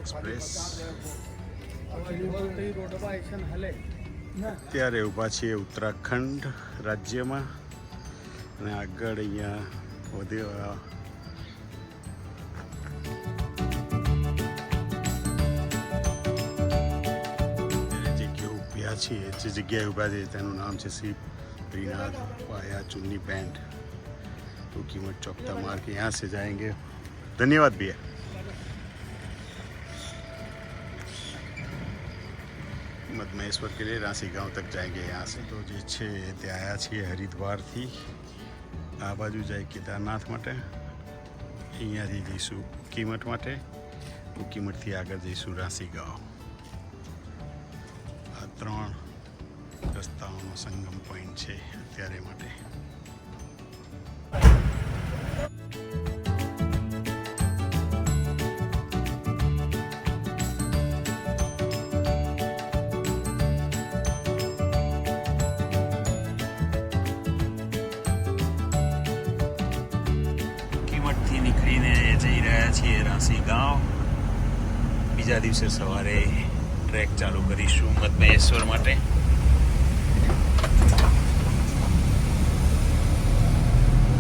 Express અત્યારે ઊભા છીએ ઉત્તરાખંડ રાજ્યમાં અને આગળ અહીંયા વધ્યો છીએ જે જગ્યાએ ઊભા છે તેનું નામ છે શ્રી श्रीनाथ पाया चुन्नी बैंड तो कीमत चौकता मार के यहाँ से जाएंगे। धन्यवाद भैया। मधमेश्वर के लिए राशि गांव तक जाएंगे यहाँ से। तो जे छे ते आया छे हरिद्वार थी आ बाजू जाए केदारनाथ माटे अहींयाथी जईशुं कीमत माटे कीमत थी आगळ जईशुं राशि गांव। आ 3 રસ્તાઓનો સંગમ પોઈન્ટ છે અત્યારે માટે। કિંમતથી નીકળીને જઈ રહ્યા છીએ રાશી ગાંવ। બીજા દિવસે સવારે ટ્રેક ચાલુ કરીશું મધમેશ્વર માટે।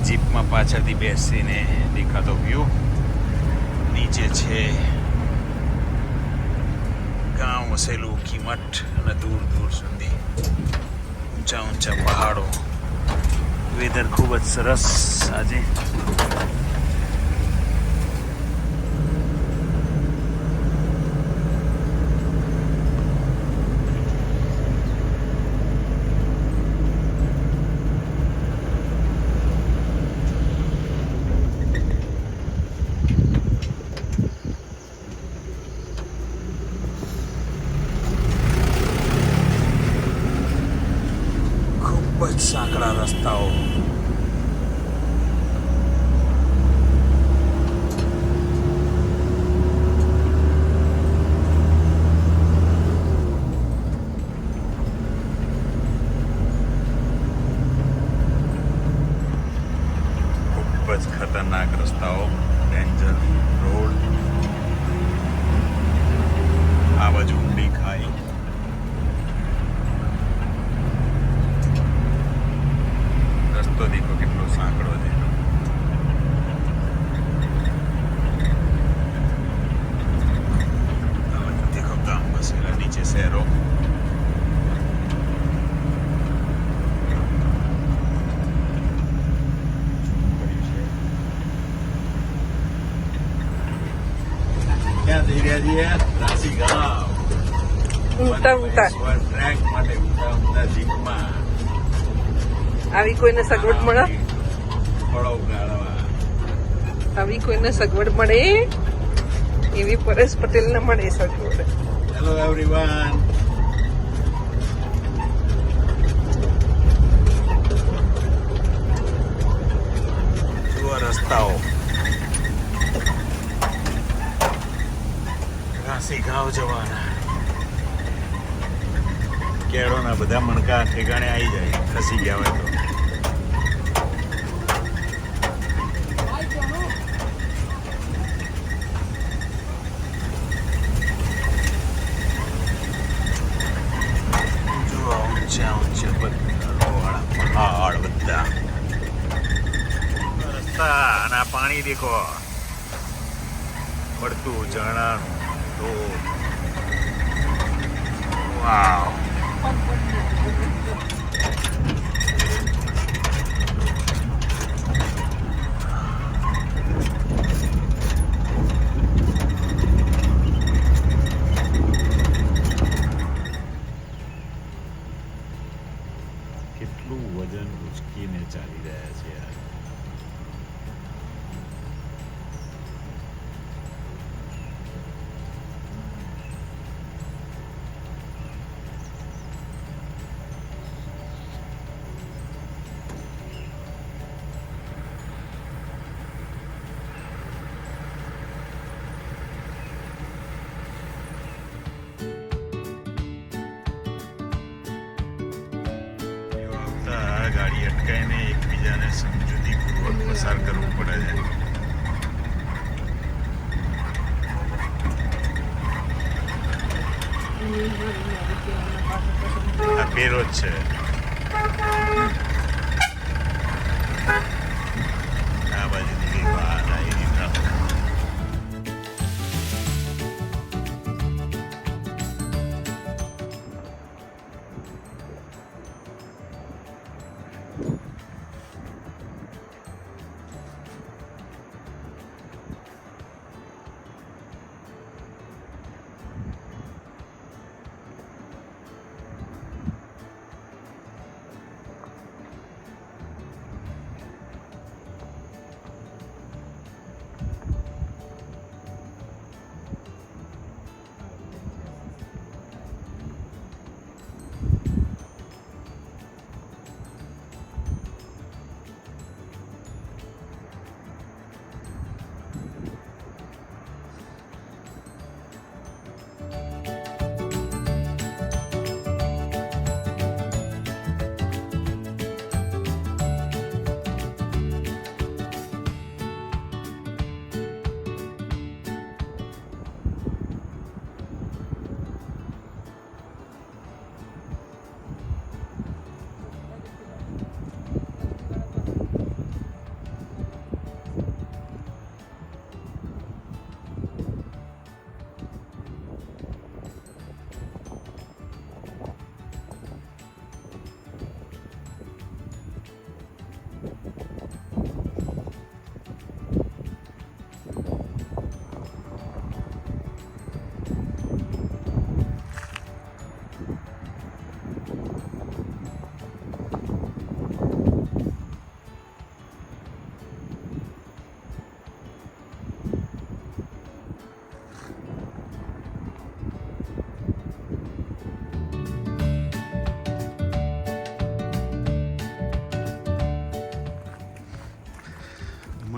જીપમાં પાછળથી બેસીને દેખાતો વ્યૂ નીચે છે ગામ વસેલું કિંમત અને દૂર દૂર સુધી ઊંચા ઊંચા પહાડો। વેધર ખૂબ જ સરસ આજે। સાંકડા રસ્તાઓ ખૂબ જ ખતરનાક રસ્તાઓ ડેન્જર રોડ। આ બાજુ ઊંડી ખાઈ तो देखो कितना सांकड़ो है। देखो गांव बसेला नीचे शहरों क्या दे रहा जी है राशि गांव ट्रैक माटे ऊंचा जीपમાં આવી કોઈને સગવડ મળે આવી કોઈને સગવડ મળે એવી પરેશ પટેલને મળે સગવડ। Hello everyone. જુઓ રસ્તાઓ રાશી ગાંવ જવાના। કેળોના બધા મણકા ઠેકાણે આવી જાય ખસી ગયા હોય તો। જુઓ ઊંચા ઊંચા પહાડ બધા રસ્તા અને આ પાણી દેખો પડતું ઝરણાનું તો વાવ। કેટલું વજન ઉચકીને ચાલી રહ્યા છે યાર। ગાડી અટકાઈને એકબીજાને સમજૂતીપૂર્વક પસાર કરવું પડે છે। આ પેરો જ છે. આ બાજુથી કંઈક વાત આવી રીતના.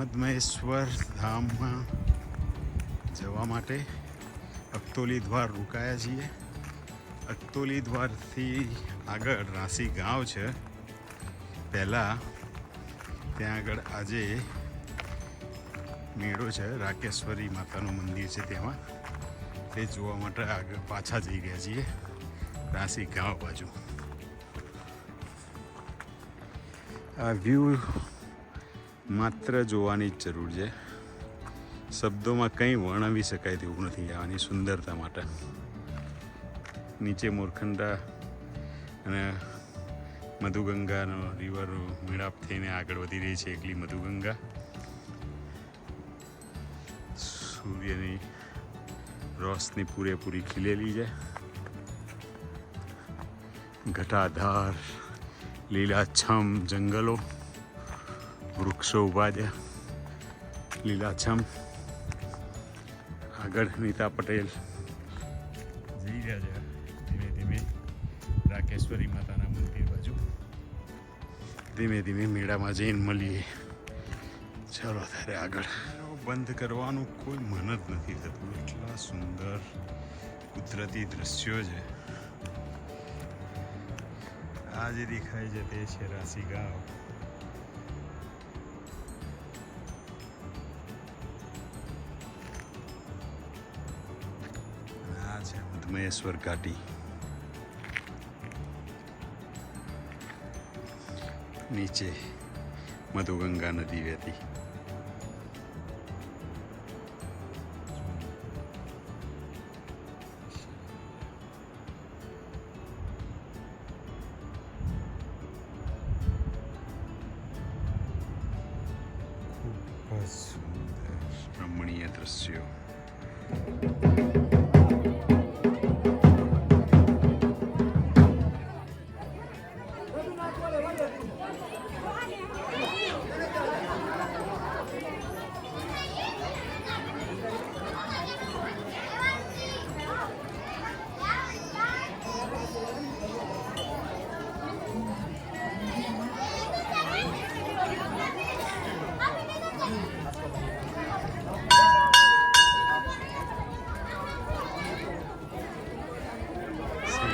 મધમહેશ્વર ધામમાં જવા માટે અખતોલી દ્વાર રોકાયા છીએ. અખતોલી દ્વારથી આગળ રાંસી ગાંવ છે. પહેલાં ત્યાં આગળ આજે મેળો છે, રાકેશ્વરી માતાનું મંદિર છે, તેમાં તે જોવા માટે આગળ પાછા જઈ રહ્યા છીએ રાંસી ગાંવ બાજુ. આ વ્યૂ માત્ર જોવાની જ જરૂર છે. શબ્દોમાં કંઈ વર્ણવી શકાય તેવું નથી આની સુંદરતા માટે. નીચે મોરખંડા અને મધુગંગાનો રિવર મેળાપ થઈને આગળ વધી રહી છે. એકલી મધુગંગા સૂર્યની રોશની પૂરેપૂરી ખીલેલી છે. ઘટાધાર લીલાછમ જંગલો, વૃક્ષો ઊભા છે લીલાછમ. આગળ નીતા પટેલ જઈ રહ્યા છે ધીમે ધીમે રાકેશ્વરી માતાના મંદિર બાજુ. ધીમે ધીમે મેળામાં જઈને મળીએ. ચાલો ત્યારે આગળ. બંધ કરવાનું કોઈ મન જ નથી થતું. એટલા સુંદર કુદરતી દ્રશ્યો છે. આ જે દેખાય છે તે છે રાંસી ગાંવ. મહેશ્વર ઘાટી. નીચે મધુગંગા નદી વહેતી. ખૂબ જ સુંદર રમણીય દ્રશ્યો.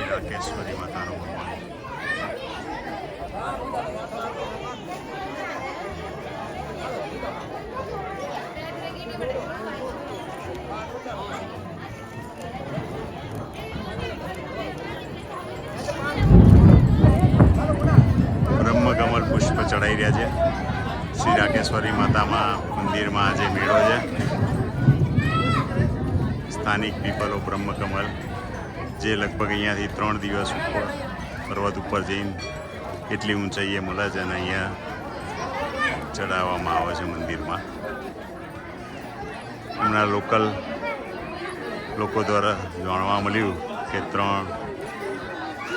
રાકેશ્વરી માતાનો ભગવાન. રહ્યા છે. શ્રી રાકેશ્વરી માતામાં મંદિરમાં આજે મેળો છે. સ્થાનિક પીપલ ઓફ બ્રહ્મકમલ, જે લગભગ અહીંયાથી 3 દિવસ ઉપર પર્વત ઉપર જઈને એટલી ઊંચાઈએ મળે છે અને અહીંયા ચડાવવામાં આવે છે મંદિરમાં. હમણાં લોકલ લોકો દ્વારા જાણવા મળ્યું કે 3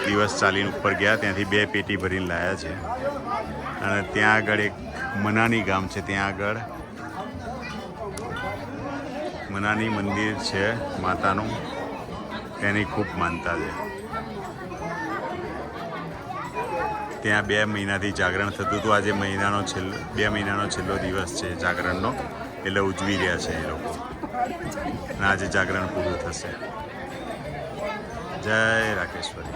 દિવસ ચાલીને ઉપર ગયા, ત્યાંથી 2 પેટી ભરીને લાવ્યા છે. અને ત્યાં આગળ એક મનાની ગામ છે, ત્યાં આગળ મનાની મંદિર છે માતાનું, તેની ખૂબ માનતા છે. ત્યાં 2 મહિનાથી જાગરણ થતું હતું. આજે 2 મહિનાનો છેલ્લો દિવસ છે જાગરણનો, એટલે ઉજવી રહ્યા છે એ લોકો. અને આજે જાગરણ પૂરું થશે. જય રાકેશ્વરી.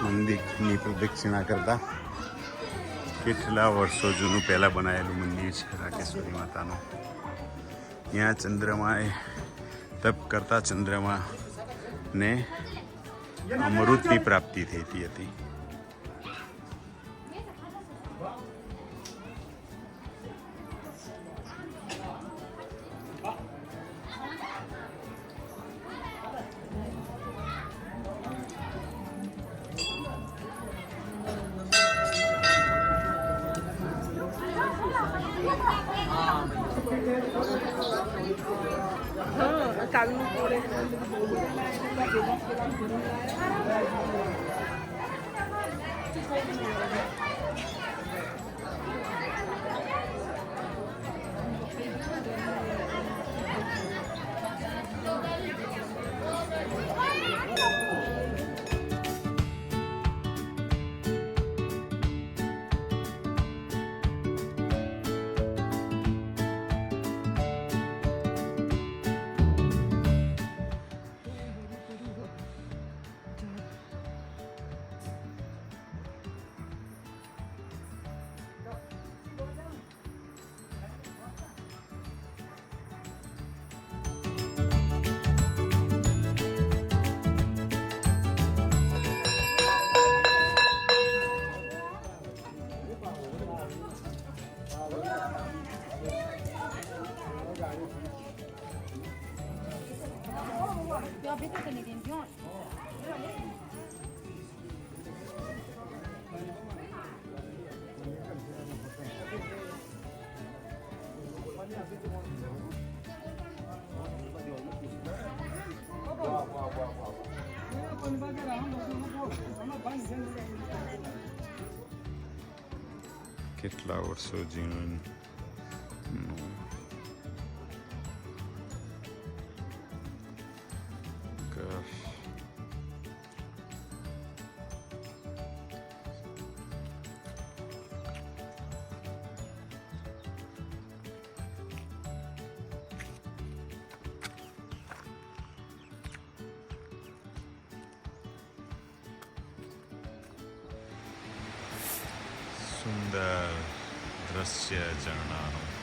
મંદિરની પ્રદક્ષિણા કરતા કેટલા વર્ષો જૂનું પહેલાં બનાવેલું મંદિર છે રાકેશ્વરી માતાનું. ત્યાં ચંદ્રમાએ તપ કરતા ચંદ્રમાને અમૃતની પ્રાપ્તિ થતી હતી. હા, કાલનું કોરે કેટલા વર્ષો જીવન સુંદર દ્રશ્ય ઝરણાનું.